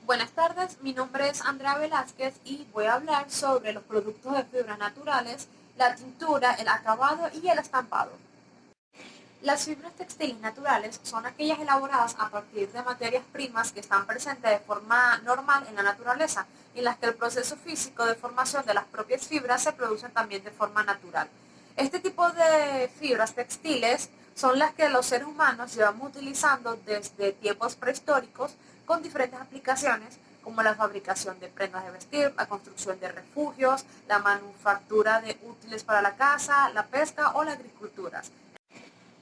Buenas tardes, mi nombre es Andrea Velázquez y voy a hablar sobre los productos de fibras naturales, la tintura, el acabado y el estampado. Las fibras textiles naturales son aquellas elaboradas a partir de materias primas que están presentes de forma normal en la naturaleza, en las que el proceso físico de formación de las propias fibras se produce también de forma natural. Este tipo de fibras textiles son las que los seres humanos llevamos utilizando desde tiempos prehistóricos con diferentes aplicaciones como la fabricación de prendas de vestir, la construcción de refugios, la manufactura de útiles para la caza, la pesca o la agricultura.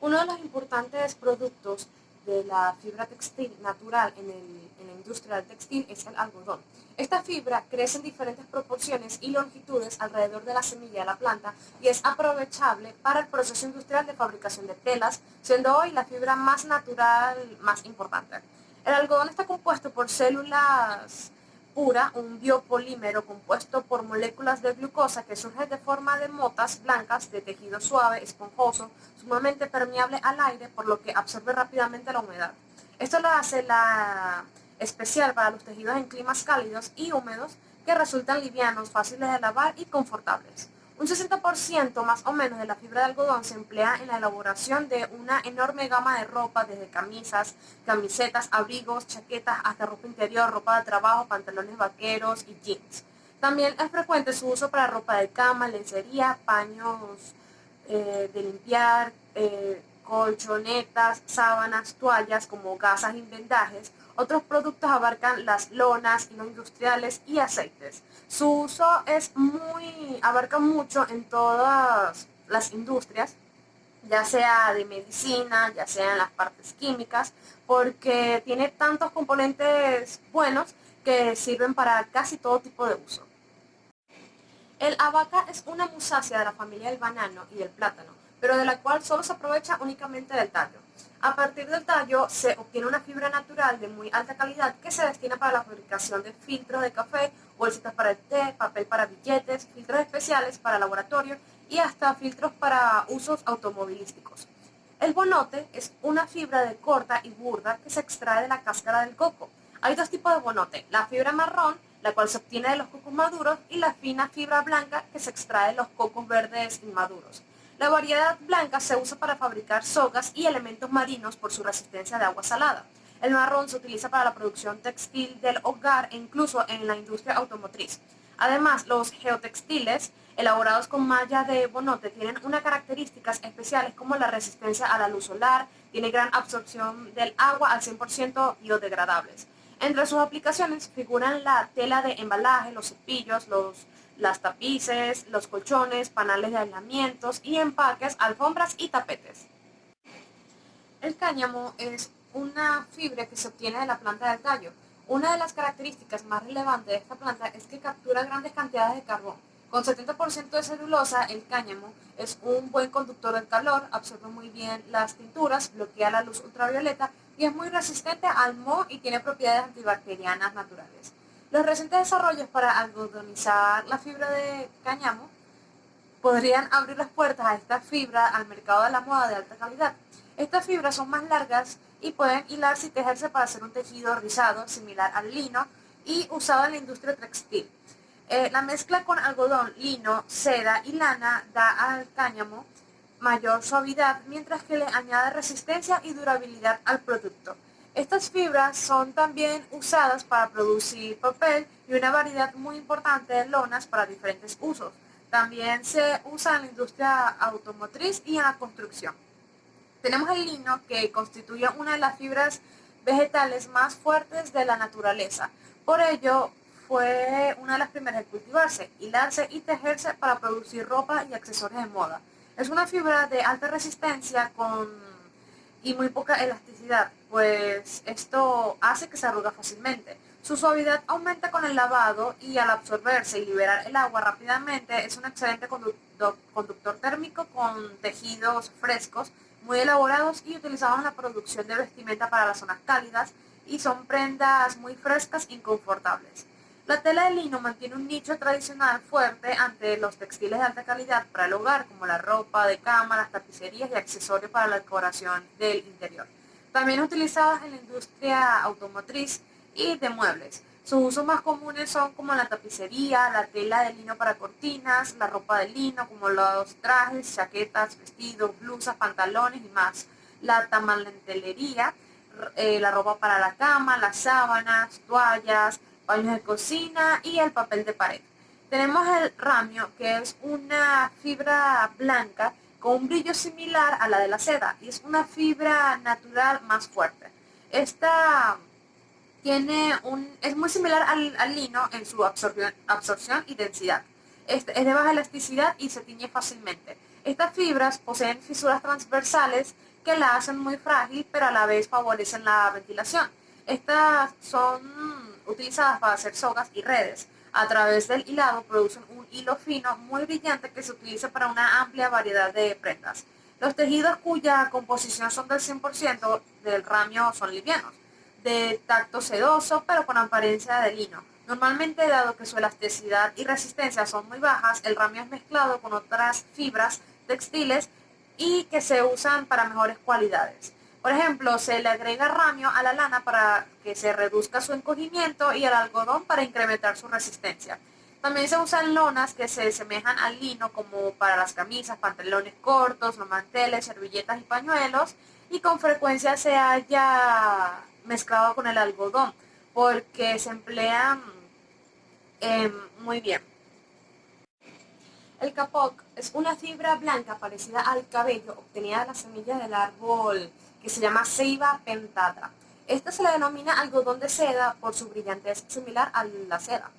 Uno de los importantes productos de la fibra textil natural en la industria del textil es el algodón. Esta fibra crece en diferentes proporciones y longitudes alrededor de la semilla de la planta y es aprovechable para el proceso industrial de fabricación de telas, siendo hoy la fibra más natural más importante. El algodón está compuesto por células pura, un biopolímero compuesto por moléculas de glucosa que surgen de forma de motas blancas de tejido suave, esponjoso, sumamente permeable al aire, por lo que absorbe rápidamente la humedad. Esto lo hace especial para los tejidos en climas cálidos y húmedos que resultan livianos, fáciles de lavar y confortables. Un 60% más o menos de la fibra de algodón se emplea en la elaboración de una enorme gama de ropa, desde camisas, camisetas, abrigos, chaquetas, hasta ropa interior, ropa de trabajo, pantalones vaqueros y jeans. También es frecuente su uso para ropa de cama, lencería, paños de limpiar, colchonetas, sábanas, toallas como gasas y vendajes. Otros productos abarcan las lonas, hilos industriales y aceites. Su uso abarca mucho en todas las industrias, ya sea de medicina, ya sea en las partes químicas, porque tiene tantos componentes buenos que sirven para casi todo tipo de uso. El abaca es una musácea de la familia del banano y del plátano, pero de la cual solo se aprovecha únicamente del tallo. A partir del tallo se obtiene una fibra natural de muy alta calidad que se destina para la fabricación de filtros de café, bolsitas para el té, papel para billetes, filtros especiales para laboratorio y hasta filtros para usos automovilísticos. El bonote es una fibra de corta y burda que se extrae de la cáscara del coco. Hay dos tipos de bonote, la fibra marrón, la cual se obtiene de los cocos maduros, y la fina fibra blanca que se extrae de los cocos verdes inmaduros. La variedad blanca se usa para fabricar sogas y elementos marinos por su resistencia de agua salada. El marrón se utiliza para la producción textil del hogar e incluso en la industria automotriz. Además, los geotextiles elaborados con malla de bonote tienen unas características especiales como la resistencia a la luz solar, tiene gran absorción del agua al 100% biodegradables. Entre sus aplicaciones figuran la tela de embalaje, los cepillos, las tapices, los colchones, panales de aislamientos y empaques, alfombras y tapetes. El cáñamo es una fibra que se obtiene de la planta del tallo. Una de las características más relevantes de esta planta es que captura grandes cantidades de carbón. Con 70% de celulosa, el cáñamo es un buen conductor del calor, absorbe muy bien las tinturas, bloquea la luz ultravioleta y es muy resistente al moho y tiene propiedades antibacterianas naturales. Los recientes desarrollos para algodonizar la fibra de cáñamo podrían abrir las puertas a esta fibra al mercado de la moda de alta calidad. Estas fibras son más largas y pueden hilarse y tejerse para hacer un tejido rizado similar al lino y usado en la industria textil. La mezcla con algodón, lino, seda y lana da al cáñamo mayor suavidad, mientras que le añade resistencia y durabilidad al producto. Estas fibras son también usadas para producir papel y una variedad muy importante de lonas para diferentes usos. También se usa en la industria automotriz y en la construcción. Tenemos el lino, que constituye una de las fibras vegetales más fuertes de la naturaleza. Por ello, fue una de las primeras en cultivarse, hilarse y tejerse para producir ropa y accesorios de moda. Es una fibra de alta resistencia y muy poca elasticidad, pues esto hace que se arruga fácilmente. Su suavidad aumenta con el lavado y al absorberse y liberar el agua rápidamente es un excelente conductor térmico con tejidos frescos, muy elaborados y utilizados en la producción de vestimenta para las zonas cálidas, y son prendas muy frescas y confortables. La tela de lino mantiene un nicho tradicional fuerte ante los textiles de alta calidad para el hogar, como la ropa de cama, las tapicerías y accesorios para la decoración del interior. También utilizadas en la industria automotriz y de muebles. Sus usos más comunes son como la tapicería, la tela de lino para cortinas, la ropa de lino como los trajes, chaquetas, vestidos, blusas, pantalones y más. La tamalentelería, la ropa para la cama, las sábanas, toallas, paños de cocina y el papel de pared. Tenemos el ramio, que es una fibra blanca con un brillo similar a la de la seda y es una fibra natural más fuerte. Esta es muy similar al lino en su absorción y densidad. Es de baja elasticidad y se tiñe fácilmente. Estas fibras poseen fisuras transversales que la hacen muy frágil, pero a la vez favorecen la ventilación. Estas son utilizadas para hacer sogas y redes. A través del hilado producen un hilo fino muy brillante que se utiliza para una amplia variedad de prendas. Los tejidos cuya composición son del 100% del ramio son livianos, de tacto sedoso, pero con apariencia de lino. Normalmente, dado que su elasticidad y resistencia son muy bajas, el ramio es mezclado con otras fibras textiles y que se usan para mejores cualidades. Por ejemplo, se le agrega ramio a la lana para que se reduzca su encogimiento y al algodón para incrementar su resistencia. También se usan lonas que se semejan al lino como para las camisas, pantalones cortos, los manteles, servilletas y pañuelos, y con frecuencia se haya mezclado con el algodón porque se emplean muy bien. El capoc es una fibra blanca parecida al cabello obtenida de las semillas del árbol que se llama ceiba pentata. Esta se le denomina algodón de seda por su brillantez similar a la seda.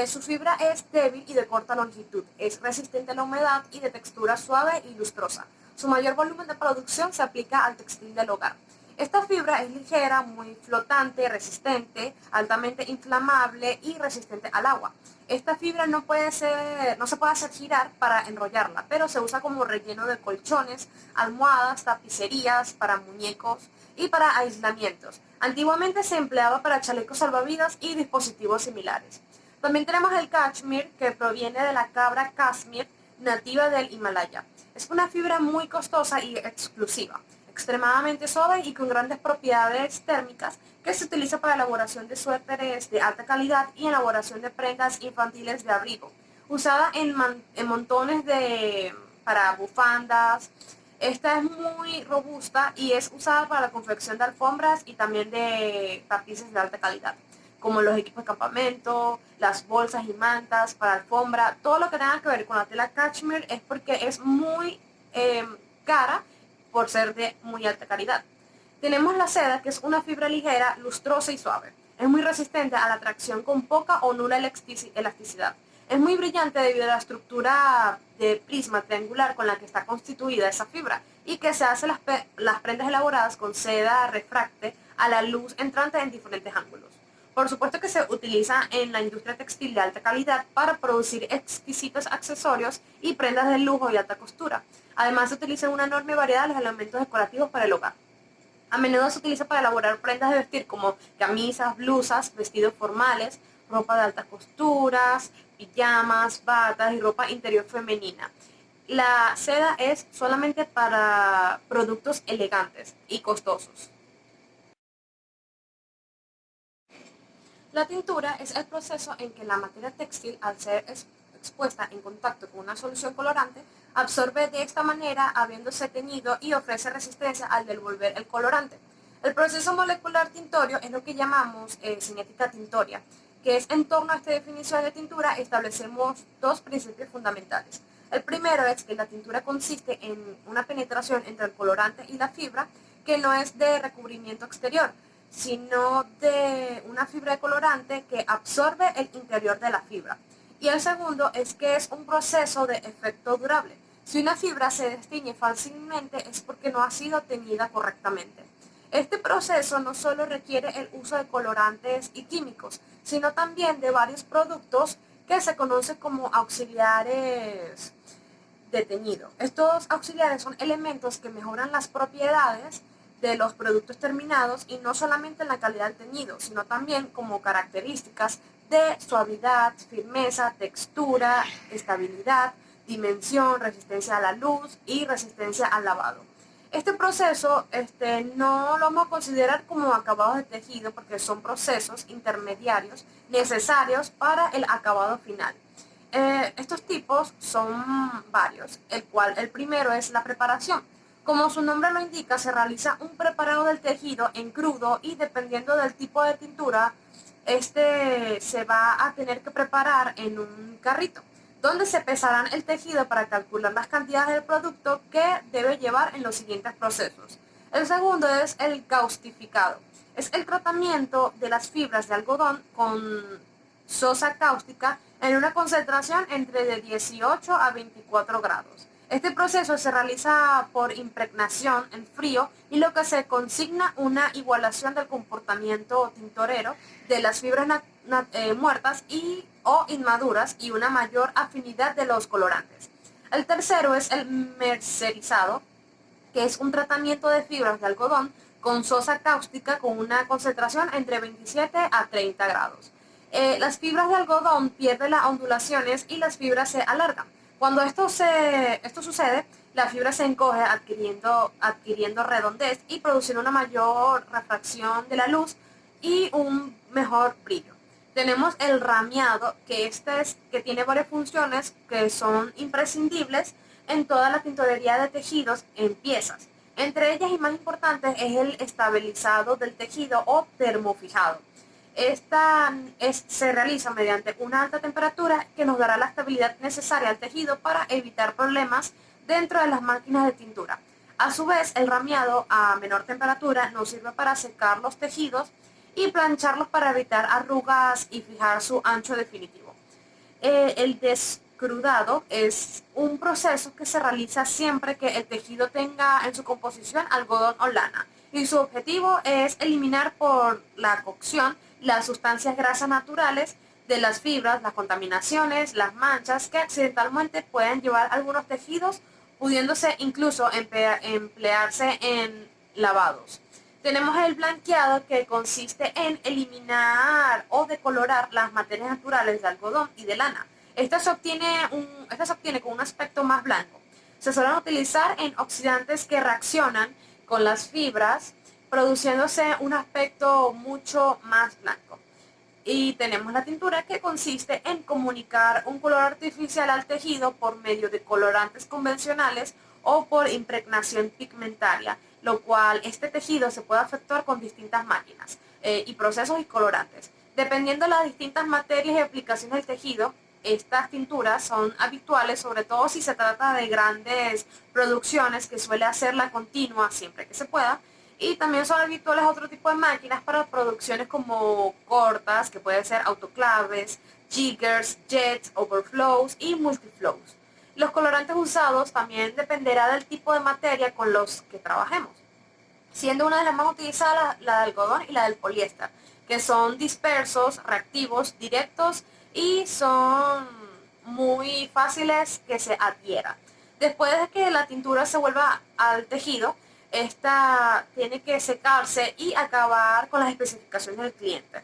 Su fibra es débil y de corta longitud, es resistente a la humedad y de textura suave y lustrosa. Su mayor volumen de producción se aplica al textil del hogar. Esta fibra es ligera, muy flotante, resistente, altamente inflamable y resistente al agua. Esta fibra no se puede hacer girar para enrollarla, pero se usa como relleno de colchones, almohadas, tapicerías, para muñecos y para aislamientos. Antiguamente se empleaba para chalecos salvavidas y dispositivos similares. También tenemos el cashmere, que proviene de la cabra Kashmir, nativa del Himalaya. Es una fibra muy costosa y exclusiva, extremadamente suave y con grandes propiedades térmicas, que se utiliza para la elaboración de suéteres de alta calidad y elaboración de prendas infantiles de abrigo, usada en montones para bufandas. Esta es muy robusta y es usada para la confección de alfombras y también de tapices de alta calidad, como los equipos de campamento, las bolsas y mantas para alfombra. Todo lo que tenga que ver con la tela cashmere es porque es muy eh, cara por ser de muy alta calidad. Tenemos la seda, que es una fibra ligera, lustrosa y suave. Es muy resistente a la tracción con poca o nula elasticidad. Es muy brillante debido a la estructura de prisma triangular con la que está constituida esa fibra y que se hacen las prendas elaboradas con seda refracte a la luz entrante en diferentes ángulos. Por supuesto que se utiliza en la industria textil de alta calidad para producir exquisitos accesorios y prendas de lujo y alta costura. Además, se utiliza una enorme variedad de los elementos decorativos para el hogar. A menudo se utiliza para elaborar prendas de vestir como camisas, blusas, vestidos formales, ropa de altas costuras, pijamas, batas y ropa interior femenina. La seda es solamente para productos elegantes y costosos. La tintura es el proceso en que la materia textil, al ser expuesta en contacto con una solución colorante, absorbe de esta manera, habiéndose teñido, y ofrece resistencia al devolver el colorante. El proceso molecular tintorio es lo que llamamos cinética tintoria, que es en torno a esta definición de tintura establecemos dos principios fundamentales. El primero es que la tintura consiste en una penetración entre el colorante y la fibra, que no es de recubrimiento exterior, sino de una fibra de colorante que absorbe el interior de la fibra. Y el segundo es que es un proceso de efecto durable. Si una fibra se destiñe fácilmente es porque no ha sido teñida correctamente. Este proceso no solo requiere el uso de colorantes y químicos, sino también de varios productos que se conocen como auxiliares de teñido. Estos auxiliares son elementos que mejoran las propiedades de los productos terminados y no solamente en la calidad del teñido, sino también como características de suavidad, firmeza, textura, estabilidad, dimensión, resistencia a la luz y resistencia al lavado. Este proceso no lo vamos a considerar como acabados de tejido porque son procesos intermediarios necesarios para el acabado final. Estos tipos son varios, el primero es la preparación. Como su nombre lo indica, se realiza un preparado del tejido en crudo y dependiendo del tipo de tintura, se va a tener que preparar en un carrito, donde se pesarán el tejido para calcular las cantidades del producto que debe llevar en los siguientes procesos. El segundo es el caustificado. Es el tratamiento de las fibras de algodón con sosa cáustica en una concentración entre de 18 a 24 grados. Este proceso se realiza por impregnación en frío y lo que se consigna una igualación del comportamiento tintorero de las fibras muertas o inmaduras y una mayor afinidad de los colorantes. El tercero es el mercerizado, que es un tratamiento de fibras de algodón con sosa cáustica con una concentración entre 27 a 30 grados. Las fibras de algodón pierden las ondulaciones y las fibras se alargan. Cuando esto sucede, la fibra se encoge adquiriendo redondez y produciendo una mayor refracción de la luz y un mejor brillo. Tenemos el rameado, que tiene varias funciones que son imprescindibles en toda la tintorería de tejidos en piezas. Entre ellas y más importantes es el estabilizado del tejido o termofijado. Se realiza mediante una alta temperatura que nos dará la estabilidad necesaria al tejido para evitar problemas dentro de las máquinas de tintura. A su vez, el rameado a menor temperatura nos sirve para secar los tejidos y plancharlos para evitar arrugas y fijar su ancho definitivo. El descrudado es un proceso que se realiza siempre que el tejido tenga en su composición algodón o lana y su objetivo es eliminar por la cocción las sustancias grasas naturales de las fibras, las contaminaciones, las manchas que accidentalmente pueden llevar algunos tejidos, pudiéndose incluso emplearse en lavados. Tenemos el blanqueado, que consiste en eliminar o decolorar las materias naturales de algodón y de lana. Esta se obtiene con un aspecto más blanco. Se suelen utilizar en oxidantes que reaccionan con las fibras, produciéndose un aspecto mucho más blanco. Y tenemos la tintura, que consiste en comunicar un color artificial al tejido por medio de colorantes convencionales o por impregnación pigmentaria, lo cual este tejido se puede efectuar con distintas máquinas y procesos y colorantes. Dependiendo de las distintas materias y aplicaciones del tejido, estas tinturas son habituales, sobre todo si se trata de grandes producciones, que suele hacerla continua siempre que se pueda, y también son habituales otro tipo de máquinas para producciones como cortas, que pueden ser autoclaves, jiggers, jets, overflows y multiflows. Los colorantes usados también dependerá del tipo de materia con los que trabajemos, siendo una de las más utilizadas la de algodón y la del poliéster, que son dispersos, reactivos, directos y son muy fáciles que se adhieran. Después de que la tintura se vuelva al tejido, esta tiene que secarse y acabar con las especificaciones del cliente.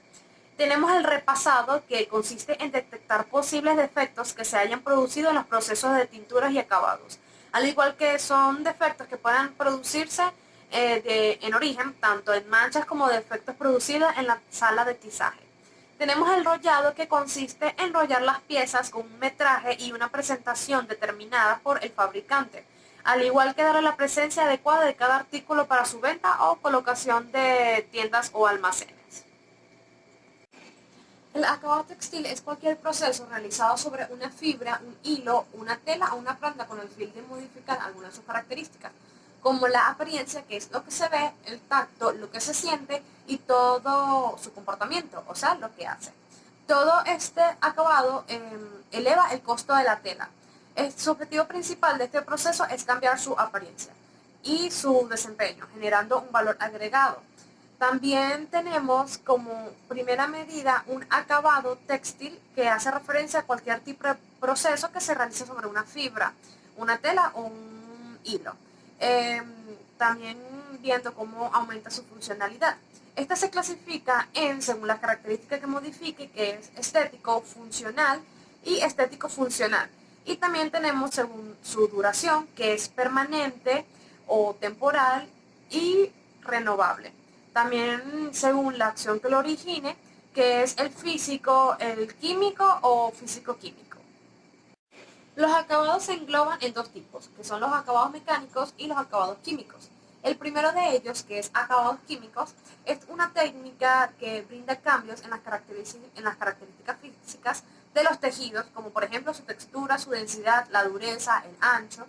Tenemos el repasado, que consiste en detectar posibles defectos que se hayan producido en los procesos de tinturas y acabados, al igual que son defectos que puedan producirse en origen, tanto en manchas como defectos producidos en la sala de tizaje. Tenemos el rollado, que consiste en enrollar las piezas con un metraje y una presentación determinada por el fabricante, al igual que darle la presencia adecuada de cada artículo para su venta o colocación de tiendas o almacenes. El acabado textil es cualquier proceso realizado sobre una fibra, un hilo, una tela o una prenda con el fin de modificar algunas de sus características, como la apariencia, que es lo que se ve, el tacto, lo que se siente y todo su comportamiento, o sea, lo que hace. Todo este acabado eleva el costo de la tela. Su objetivo principal de este proceso es cambiar su apariencia y su desempeño, generando un valor agregado. También tenemos como primera medida un acabado textil, que hace referencia a cualquier tipo de proceso que se realice sobre una fibra, una tela o un hilo. Eh, También viendo cómo aumenta su funcionalidad. Esta se clasifica según las características que modifique, que es estético, funcional y estético funcional. Y también tenemos según su duración, que es permanente o temporal y renovable. También según la acción que lo origine, que es el físico, el químico o físico-químico. Los acabados se engloban en dos tipos, que son los acabados mecánicos y los acabados químicos. El primero de ellos, que es acabados químicos, es una técnica que brinda cambios en las características físicas de los tejidos, como por ejemplo su textura, su densidad, la dureza, el ancho.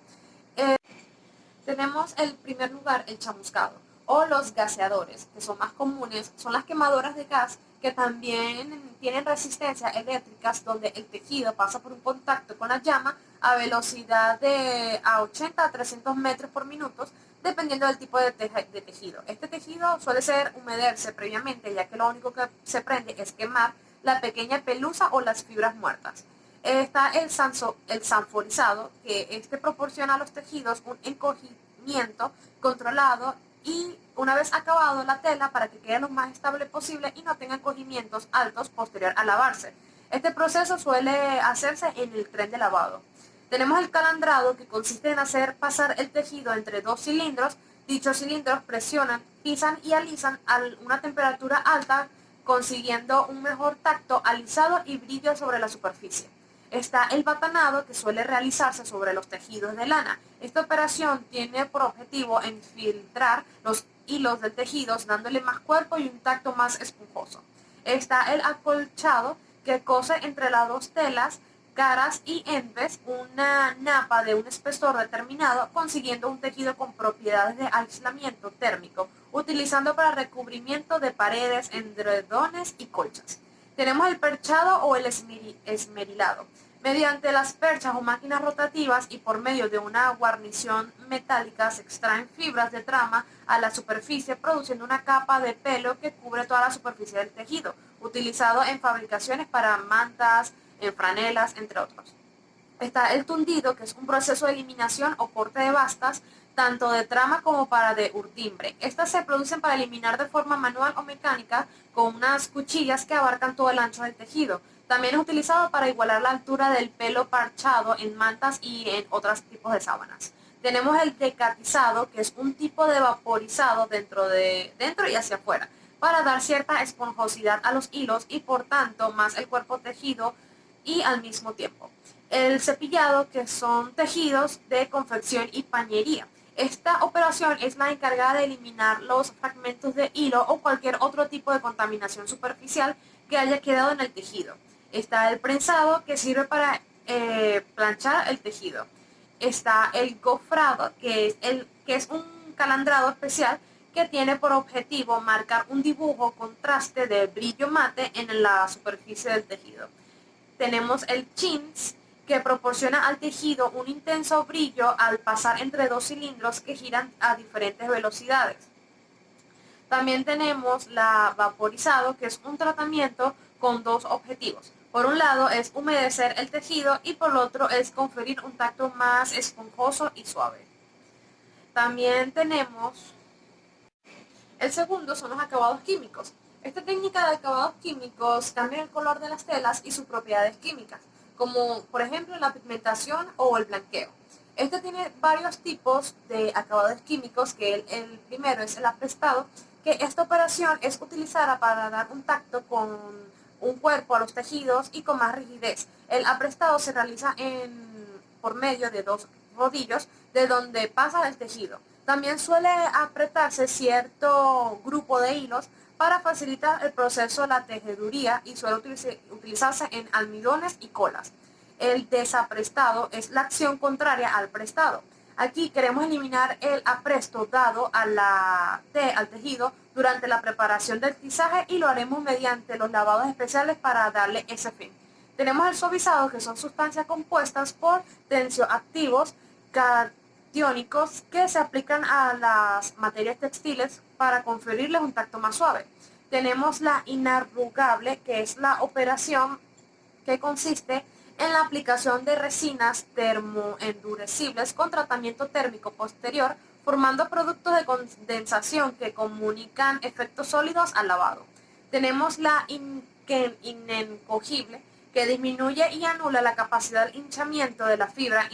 Tenemos el primer lugar, el chamuscado, o los gaseadores, que son más comunes, son las quemadoras de gas que también tienen resistencia eléctricas, donde el tejido pasa por un contacto con la llama a velocidad de a 80 a 300 metros por minuto, dependiendo del tipo de tejido. Este tejido suele ser humedecerse previamente, ya que lo único que se prende es quemar la pequeña pelusa o las fibras muertas. Está el sanforizado, que este proporciona a los tejidos un encogimiento controlado y una vez acabado la tela para que quede lo más estable posible y no tenga encogimientos altos posterior a lavarse. Este proceso suele hacerse en el tren de lavado. Tenemos el calandrado, que consiste en hacer pasar el tejido entre dos cilindros. Dichos cilindros presionan, pisan y alisan a una temperatura alta, consiguiendo un mejor tacto, alisado y brillo sobre la superficie. Está el batanado, que suele realizarse sobre los tejidos de lana. Esta operación tiene por objetivo infiltrar los hilos del tejido, dándole más cuerpo y un tacto más esponjoso. Está el acolchado, que cose entre las dos telas, caras y embes, una napa de un espesor determinado, consiguiendo un tejido con propiedades de aislamiento térmico, utilizando para recubrimiento de paredes, edredones y colchas. Tenemos el perchado o el esmerilado. Mediante las perchas o máquinas rotativas y por medio de una guarnición metálica se extraen fibras de trama a la superficie, produciendo una capa de pelo que cubre toda la superficie del tejido, utilizado en fabricaciones para mantas, en franelas, entre otros. Está el tundido, que es un proceso de eliminación o corte de bastas, tanto de trama como para de urdimbre. Estas se producen para eliminar de forma manual o mecánica con unas cuchillas que abarcan todo el ancho del tejido. También es utilizado para igualar la altura del pelo parchado en mantas y en otros tipos de sábanas. Tenemos el decatizado, que es un tipo de vaporizado dentro y hacia afuera, para dar cierta esponjosidad a los hilos y por tanto más el cuerpo tejido y al mismo tiempo. El cepillado, que son tejidos de confección y pañería. Esta operación es la encargada de eliminar los fragmentos de hilo o cualquier otro tipo de contaminación superficial que haya quedado en el tejido. Está el prensado, que sirve para planchar el tejido. Está el gofrado, que es un calandrado especial que tiene por objetivo marcar un dibujo contraste de brillo mate en la superficie del tejido. Tenemos el chintz, que proporciona al tejido un intenso brillo al pasar entre dos cilindros que giran a diferentes velocidades. También tenemos la vaporizado, que es un tratamiento con dos objetivos. Por un lado es humedecer el tejido y por otro es conferir un tacto más esponjoso y suave. También tenemos el segundo, son los acabados químicos. Esta técnica de acabados químicos cambia el color de las telas y sus propiedades químicas, como por ejemplo la pigmentación o el blanqueo. Este tiene varios tipos de acabados químicos, que el primero es el aprestado, que esta operación es utilizada para dar un tacto con un cuerpo a los tejidos y con más rigidez. El aprestado se realiza por medio de dos rodillos de donde pasa el tejido. También suele apretarse cierto grupo de hilos para facilitar el proceso de la tejeduría y suele utilizarse en almidones y colas. El desaprestado es la acción contraria al prestado. Aquí queremos eliminar el apresto dado al tejido durante la preparación del tizaje y lo haremos mediante los lavados especiales para darle ese fin. Tenemos el suavizado, que son sustancias compuestas por tensioactivos catiónicos que se aplican a las materias textiles para conferirles un tacto más suave. Tenemos la inarrugable, que es la operación que consiste en la aplicación de resinas termoendurecibles con tratamiento térmico posterior, formando productos de condensación que comunican efectos sólidos al lavado. Tenemos la inencogible, que disminuye y anula la capacidad de hinchamiento de la fibra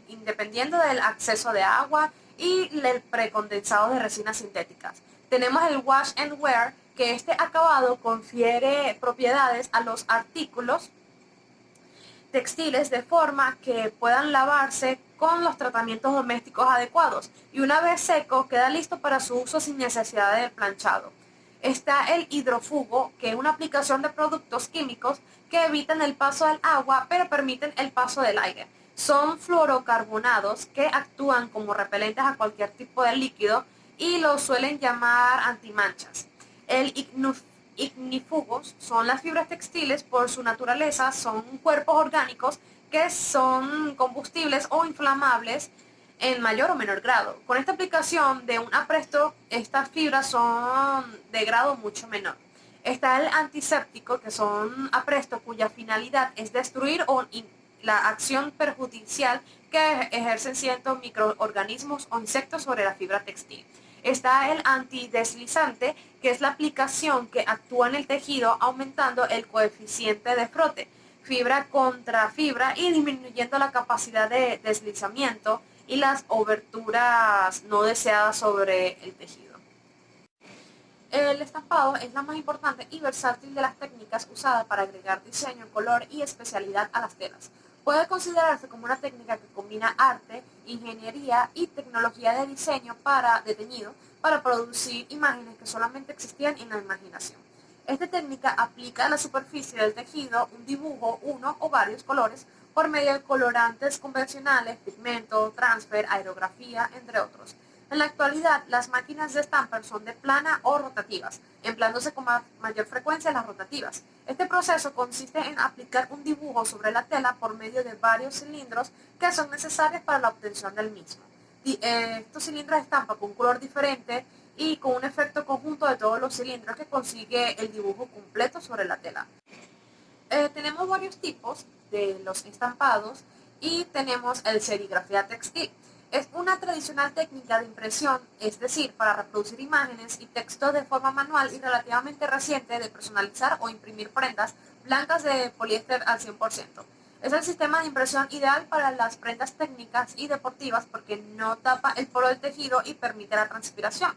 independiendo del acceso de agua y el precondensado de resinas sintéticas. Tenemos el wash and wear, que este acabado confiere propiedades a los artículos textiles de forma que puedan lavarse con los tratamientos domésticos adecuados y una vez seco queda listo para su uso sin necesidad de planchado. Está el hidrofugo, que es una aplicación de productos químicos que evitan el paso del agua pero permiten el paso del aire. Son fluorocarbonados que actúan como repelentes a cualquier tipo de líquido y los suelen llamar antimanchas. El ignífugos son las fibras textiles. Por su naturaleza son cuerpos orgánicos que son combustibles o inflamables en mayor o menor grado. Con esta aplicación de un apresto, estas fibras son de grado mucho menor. Está el antiséptico, que son aprestos cuya finalidad es destruir la acción perjudicial que ejercen ciertos microorganismos o insectos sobre la fibra textil. Está el antideslizante, que es la aplicación que actúa en el tejido aumentando el coeficiente de frote, fibra contra fibra y disminuyendo la capacidad de deslizamiento y las oberturas no deseadas sobre el tejido. El estampado es la más importante y versátil de las técnicas usadas para agregar diseño, color y especialidad a las telas. Puede considerarse como una técnica que combina arte, ingeniería y tecnología de diseño detenido para producir imágenes que solamente existían en la imaginación. Esta técnica aplica a la superficie del tejido un dibujo, uno o varios colores, por medio de colorantes convencionales, pigmento, transfer, aerografía, entre otros. En la actualidad, las máquinas de estamper son de plana o rotativas, empleándose con mayor frecuencia las rotativas. Este proceso consiste en aplicar un dibujo sobre la tela por medio de varios cilindros que son necesarios para la obtención del mismo. Estos cilindros estampan con un color diferente y con un efecto conjunto de todos los cilindros que consigue el dibujo completo sobre la tela. Tenemos varios tipos de los estampados y tenemos el serigrafía textil. Es una tradicional técnica de impresión, es decir, para reproducir imágenes y textos de forma manual y relativamente reciente de personalizar o imprimir prendas blancas de poliéster al 100%. Es el sistema de impresión ideal para las prendas técnicas y deportivas porque no tapa el poro del tejido y permite la transpiración.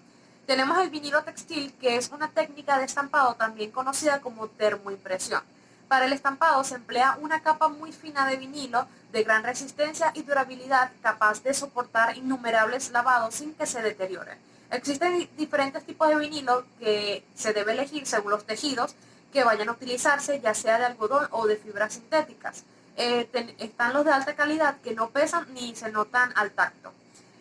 Tenemos el vinilo textil, que es una técnica de estampado también conocida como termoimpresión. Para el estampado se emplea una capa muy fina de vinilo de gran resistencia y durabilidad, capaz de soportar innumerables lavados sin que se deteriore. Existen diferentes tipos de vinilo que se debe elegir según los tejidos que vayan a utilizarse, ya sea de algodón o de fibras sintéticas. Están los de alta calidad que no pesan ni se notan al tacto.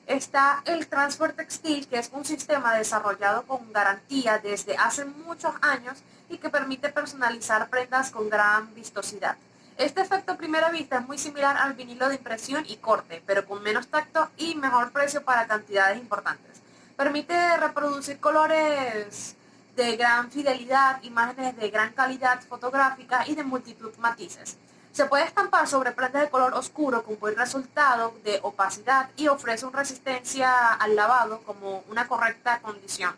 Está el transfer textil, que es un sistema desarrollado con garantía desde hace muchos años y que permite personalizar prendas con gran vistosidad. Este efecto a primera vista es muy similar al vinilo de impresión y corte, pero con menos tacto y mejor precio para cantidades importantes. Permite reproducir colores de gran fidelidad, imágenes de gran calidad fotográfica y de multitud matices. Se puede estampar sobre prendas de color oscuro con buen resultado de opacidad y ofrece una resistencia al lavado como una correcta condición.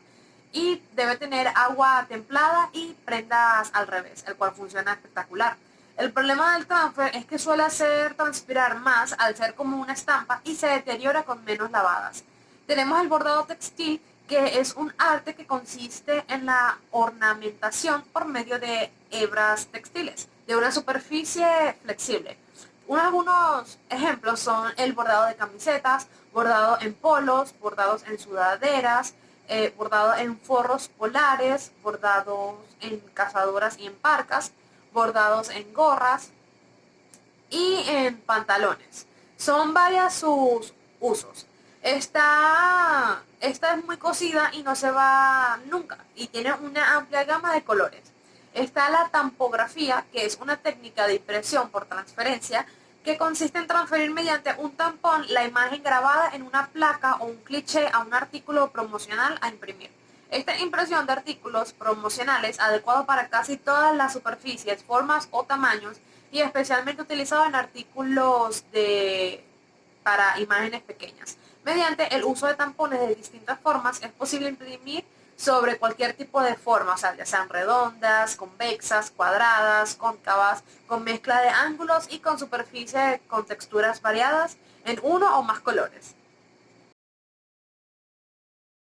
Y debe tener agua templada y prendas al revés, el cual funciona espectacular. El problema del transfer es que suele hacer transpirar más al ser como una estampa y se deteriora con menos lavadas. Tenemos el bordado textil, que es un arte que consiste en la ornamentación por medio de hebras textiles de una superficie flexible. Algunos ejemplos son el bordado de camisetas, bordado en polos, bordados en sudaderas, bordado en forros polares, bordados en cazadoras y en parcas, bordados en gorras y en pantalones. Son varias sus usos. Esta es muy cosida y no se va nunca y tiene una amplia gama de colores. Está la tampografía, que es una técnica de impresión por transferencia que consiste en transferir mediante un tampón la imagen grabada en una placa o un cliché a un artículo promocional a imprimir. Esta impresión de artículos promocionales adecuado para casi todas las superficies, formas o tamaños y especialmente utilizado en artículos para imágenes pequeñas. Mediante el uso de tampones de distintas formas es posible imprimir sobre cualquier tipo de forma, o sea, ya sean redondas, convexas, cuadradas, cóncavas, con mezcla de ángulos y con superficie con texturas variadas en uno o más colores.